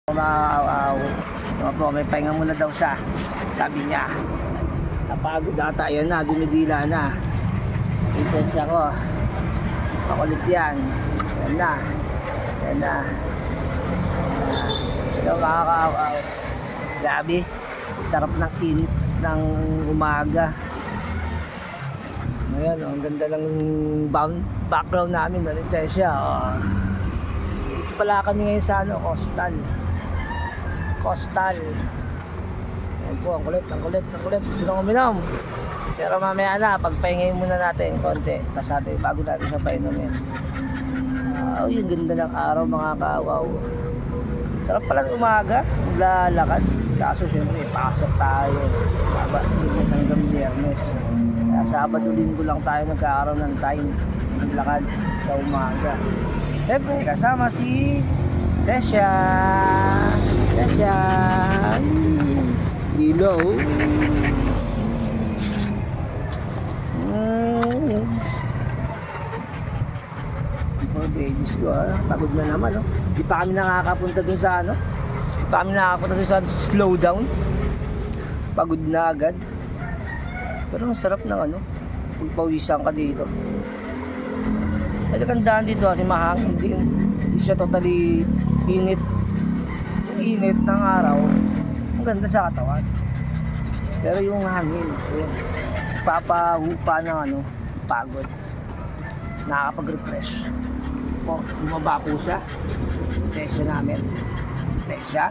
Maaw-aw. Opo, may pahinga muna daw siya. Sabi niya. Napagod ata. Ayan na, dumidila na. Intense ako. Makulit yan. Ayan na. Ayan na. Ito makakaaw-aw. Grabe. Sarap ng init ng umaga. Ayan, ang ganda ng background namin. Intense siya. Dito pala kami ngayon sa Coastal. Ayan po, ang kulit. Gusto nang uminom. Pero mamaya na, pagpahingayin muna natin konti. Tapos natin, bago natin sa painumin. Yung ganda ng araw mga kawaw. Sarap pala ng umaga, maglalakad. Kaso syempre, pasok tayo. Lunes hanggang Biyernes. Kaya Sabado, Linggo lang tayo nagkakaroon ng time maglakad sa umaga. Syempre, kasama si Tesha. Dilo. Mga babies ko pagod na naman Di pa kami nakakapunta dun sa slow down. Pagod na agad. Pero ang sarap ng pagpawisan ka dito. Talagang daan dito kasi mahangin din. Hindi siya totally init. Yung init ng araw, ang ganda sa katawan. Pero yung hangin, papahupa ng pagod. Nakakapag-refresh. Po, bumaba po siya. Tesya namin. Tesya.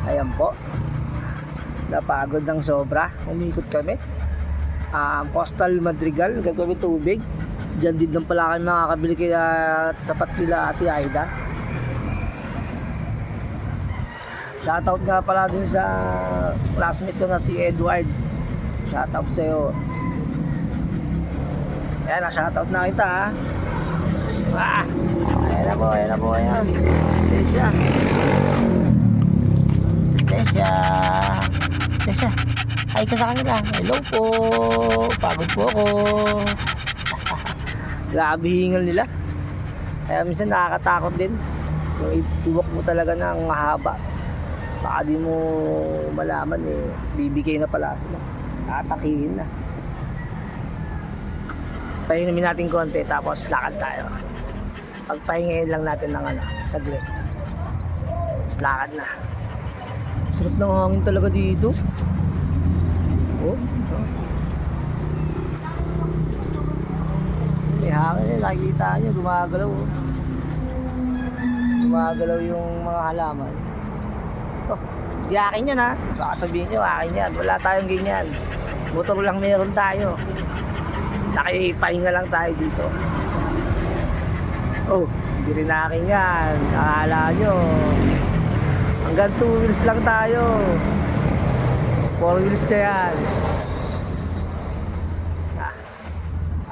Ayan po. Napagod ng sobra. Umikot kami. Coastal Madrigal, gagawin tubig. Diyan din lang pala kami makakabili kaya sapat nila Ate Aida. Shoutout nga pala din sa classmate ko na si Edward. Shoutout sa'yo. Ayan, shoutout na kita Ayan na po. Tesya. Hi ka sa kanila. Hello po. Pagod po ako. Grabe hingal nila. Kaya minsan nakakatakot din. Yung iwak mo talaga ng mahaba. Baka di mo malaman bibigay na pala sila. Tatakihin na. Pahingamin natin konti tapos lakad tayo. Pagpahingayin lang natin ng saglit. Tapos lakad na. Sarap ng hangin talaga dito. May hangin nakikita nyo, gumagalaw yung mga halaman. Di akin yan baka sabihin nyo akin yan, wala tayong ganyan, motor lang meron tayo, nakipahinga lang tayo dito. Hindi rin akin yan, akala nyo hanggang 2 wheels lang tayo, 4 wheels na yan.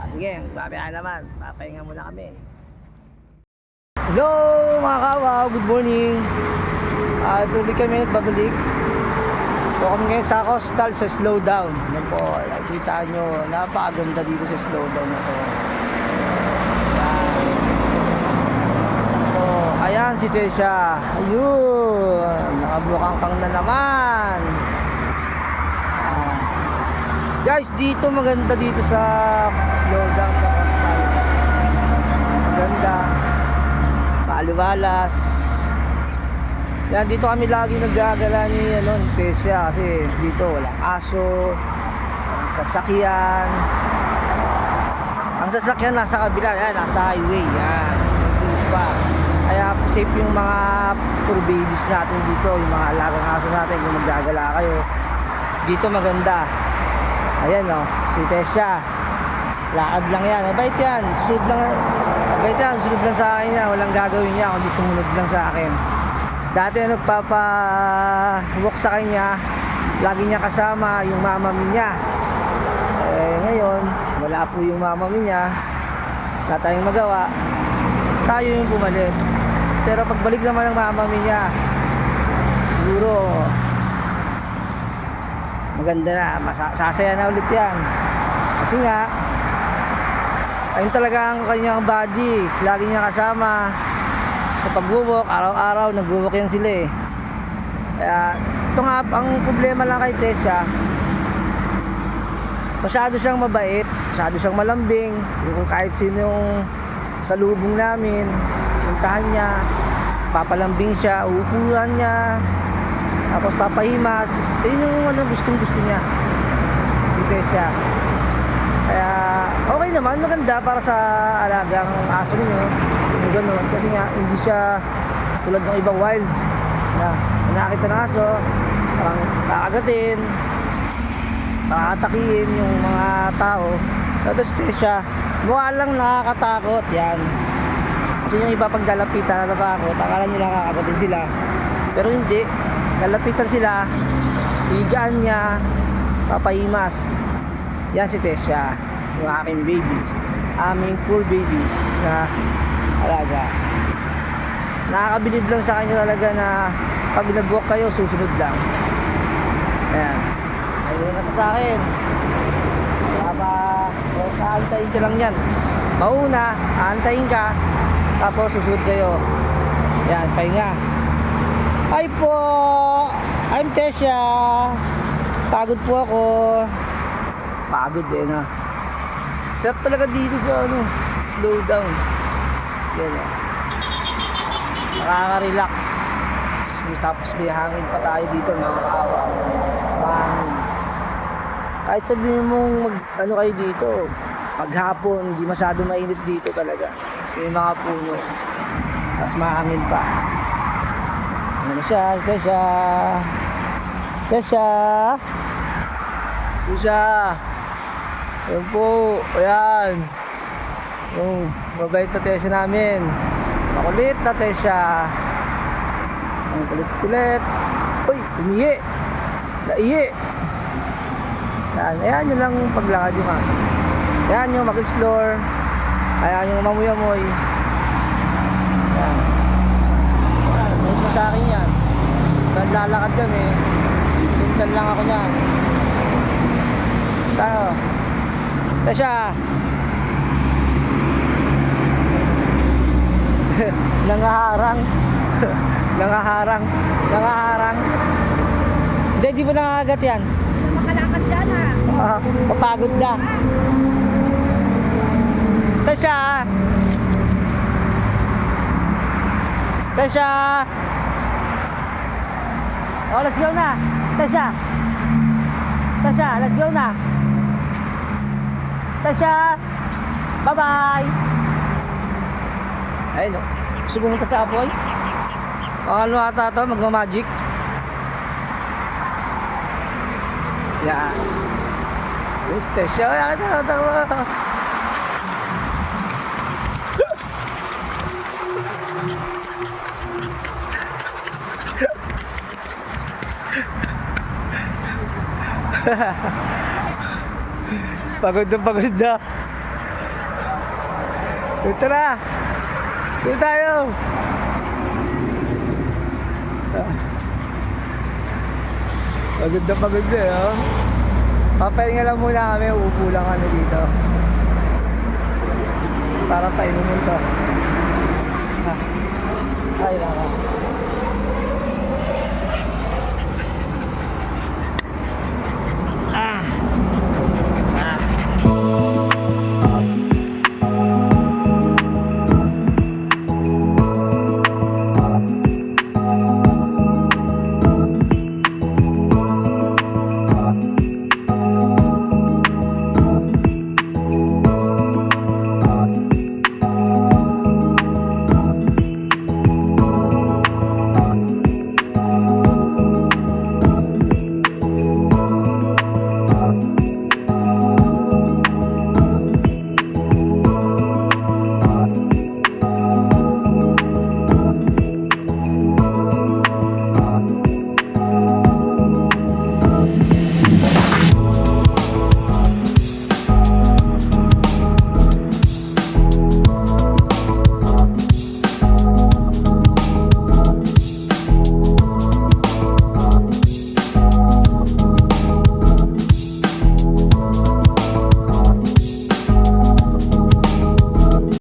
Sige, babaya naman. Papahinga muna kami. Hello mga kawaw, good morning. Tuloy kami at babalik. Ito kami ngayon sa Coastal sa slow down. Yan po, nakikita nyo, napakaganda dito sa slow down na to. Ayan si Tesha. Ayun, nakabukang pang na naman. Guys, dito maganda dito sa slow down sa Coastal. Maganda. Maaliwalas. Yan, dito kami lagi naggagala ni Tesya kasi dito walang aso, walang sasakyan. Ang sasakyan nasa kabila, yan, nasa highway. Yan, pa. Kaya safe yung mga puro babies natin dito, yung mga alagang aso natin kung maggagala kayo. Dito maganda. Ayan si Tesya. Lakad lang yan. Mabait yan. Sunod lang sa akin niya. Walang gagawin niya kundi sumunod lang sa akin. Dati nagpapa-walk sa kanya, lagi niya kasama yung mama niya. Ngayon, wala po yung mama niya. Wala tayong magawa. Tayo yung bumalik. Pero pagbalik naman ng mama niya, siguro maganda na, sasaya na ulit yan. Kasi nga ayun talaga ang kanyang body, lagi niya kasama sa pag-walk, araw-araw nag-walk yan sila Kaya ito nga, ang problema lang kay Tesha, masyado siyang mabait, masyado siyang malambing. Kung kahit sino yung salubong namin, puntahan niya, papalambing siya, uupuan niya, tapos papahimas. Yun yung ano, gustong gusto niya, dito siya. Kaya okay naman, maganda para sa alagang aso niyo yung gano'n, kasi nga hindi siya tulad ng ibang wild na nakita ng aso parang kakagatin, pakatakiin yung mga tao. Tapos siya, mukha lang nakakatakot yan. Kasi yung iba pag lalapitan natatakot, akala nila kakagatin sila, pero hindi. Lalapitan sila, higaan niya, papahimas. Yan si Tesha, yung aking baby, aming full babies na alaga. Nakakabilib lang sa kanya talaga na pag nag-walk kayo, susunod lang. Ayan, ayun nasa sa akin. Aantayin ka lang yan. Mauna, aantayin ka, tapos susunod sa'yo. Yan, pahinga. Hi po, I'm Tesha. Pagod po ako. Pagod din ha. Sarap talaga dito sa ano, slow down. Yan o. Nakaka-relax. Tapos may hangin pa tayo dito, nakakaawa. Mahangin. Kahit sabihin mong ano kayo dito, paghapon, hindi masyado mainit dito talaga. Kasi may mga puno. Tapos mahangin pa. Ano siya? Tesha. Tesha. Tesha. Ayan po. Ayan. Yung mabait na Tesha namin. Makulit na Tesha. Ang kulit-kulit. Uy, umihi. Naihi. Ayan. Ayan yun lang paglakad yung aso. Ayan yung mag-explore. Ayan yung mamuyamoy. Ayan. Ayan. May pa sa akin yan. Pag lalakad kami, sundan lang ako niyan. Tayo. Tesha. Nangaharang. Nangaharang. Nangaharang. Hindi, di ba nangagat yan? Makalakad dyan ha. Mapagod na. Tesha. Tesha. Oh, let's go na. Tesha. Tesha, let's go na. Tesha. Bye-bye. Ayun o. Gusto pumunta sa Apoy? Ano ata ito? Magmamagic? Yan. This Tesha. Tawa. Pagod na. Dito na. Dito tayo. Pagod na oh. Papahinga lang muna kami, uupo lang kami dito. Para painumin to. Ay, naka.